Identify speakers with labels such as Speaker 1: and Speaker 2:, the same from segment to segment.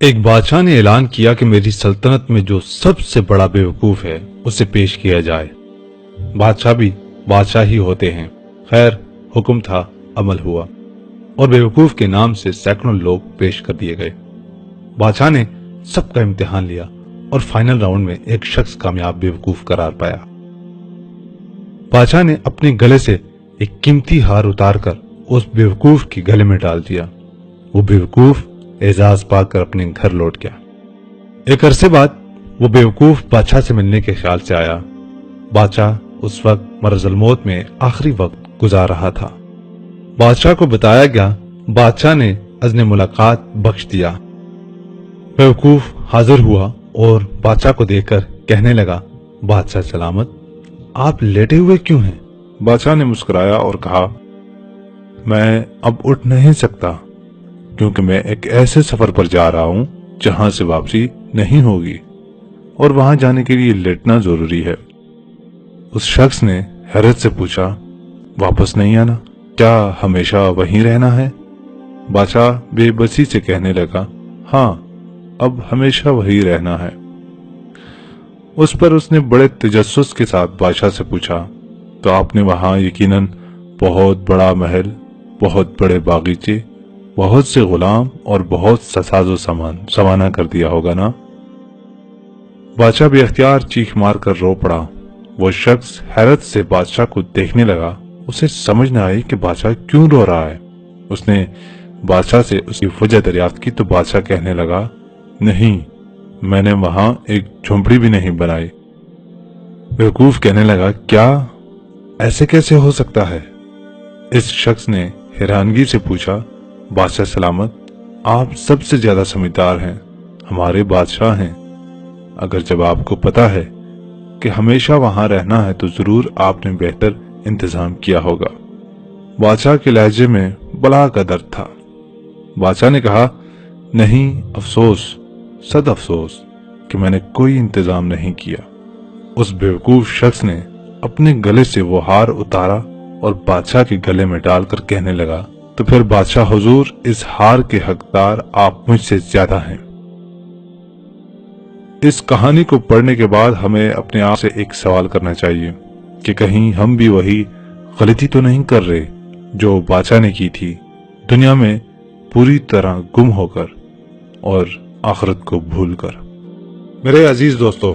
Speaker 1: ایک بادشاہ نے اعلان کیا کہ میری سلطنت میں جو سب سے بڑا بیوقوف ہے اسے پیش کیا جائے۔ بادشاہ بھی بادشاہ ہی ہوتے ہیں۔ خیر، حکم تھا، عمل ہوا، اور بیوقوف کے نام سے سینکڑوں لوگ پیش کر دیے گئے۔ بادشاہ نے سب کا امتحان لیا اور فائنل راؤنڈ میں ایک شخص کامیاب بیوقوف قرار پایا۔ بادشاہ نے اپنے گلے سے ایک قیمتی ہار اتار کر اس بیوقوف کے گلے میں ڈال دیا۔ وہ بیوقوف اعزاز پا کر اپنے گھر لوٹ گیا۔ ایک عرصے بعد وہ بیوقوف بادشاہ سے ملنے کے خیال سے آیا۔ بادشاہ اس وقت مرض الموت میں آخری وقت گزار رہا تھا۔ بادشاہ کو بتایا گیا، بادشاہ نے اذن ملاقات بخش دیا۔ بیوقوف حاضر ہوا اور بادشاہ کو دیکھ کر کہنے لگا، بادشاہ سلامت، آپ لیٹے ہوئے کیوں ہیں؟
Speaker 2: بادشاہ نے مسکرایا اور کہا، میں اب اٹھ نہیں سکتا کیونکہ میں ایک ایسے سفر پر جا رہا ہوں جہاں سے واپسی نہیں ہوگی، اور وہاں جانے کے لیے لیٹنا ضروری ہے۔ اس شخص نے حیرت سے پوچھا، واپس نہیں آنا؟ کیا ہمیشہ وہیں رہنا ہے؟ بادشاہ بے بسی سے کہنے لگا، ہاں، اب ہمیشہ وہی رہنا ہے۔ اس پر اس نے بڑے تجسس کے ساتھ بادشاہ سے پوچھا، تو آپ نے وہاں یقیناً بہت بڑا محل، بہت بڑے باغیچے، بہت سے غلام اور بہت سا ساز و سامان سوانح کر دیا ہوگا نا؟ بادشاہ بے اختیار چیخ مار کر رو پڑا۔ وہ شخص حیرت سے بادشاہ کو دیکھنے لگا۔ اسے سمجھ نہ آئی کہ بادشاہ کیوں رو رہا ہے۔ اس نے بادشاہ سے اس کی وجہ دریافت کی تو بادشاہ کہنے لگا، نہیں، میں نے وہاں ایک جھونپڑی بھی نہیں بنائی۔ بیوقوف کہنے لگا، کیا ایسے کیسے ہو سکتا ہے؟ اس شخص نے حیرانگی سے پوچھا، بادشاہ سلامت، آپ سب سے زیادہ سمجھدار ہیں، ہمارے بادشاہ ہیں۔ اگر جب آپ کو پتا ہے کہ ہمیشہ وہاں رہنا ہے تو ضرور آپ نے بہتر انتظام کیا ہوگا۔ بادشاہ کے لہجے میں بلا کا درد تھا۔ بادشاہ نے کہا، نہیں، افسوس، صد افسوس کہ میں نے کوئی انتظام نہیں کیا۔ اس بیوقوف شخص نے اپنے گلے سے وہ ہار اتارا اور بادشاہ کے گلے میں ڈال کر کہنے لگا، تو پھر بادشاہ حضور، اس ہار کے حقدار آپ مجھ سے زیادہ ہیں۔ اس کہانی کو پڑھنے کے بعد ہمیں اپنے آپ سے ایک سوال کرنا چاہیے کہ کہیں ہم بھی وہی غلطی تو نہیں کر رہے جو بادشاہ نے کی تھی، دنیا میں پوری طرح گم ہو کر اور آخرت کو بھول کر۔
Speaker 1: میرے عزیز دوستو،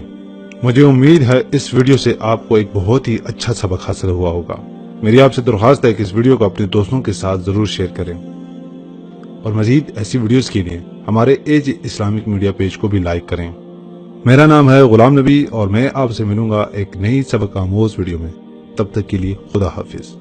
Speaker 1: مجھے امید ہے اس ویڈیو سے آپ کو ایک بہت ہی اچھا سبق حاصل ہوا ہوگا۔ میری آپ سے درخواست ہے کہ اس ویڈیو کو اپنے دوستوں کے ساتھ ضرور شیئر کریں، اور مزید ایسی ویڈیوز کے لیے ہمارے ایج اسلامک میڈیا پیج کو بھی لائک کریں۔ میرا نام ہے غلام نبی، اور میں آپ سے ملوں گا ایک نئی سبق آموز ویڈیو میں۔ تب تک کے لیے خدا حافظ۔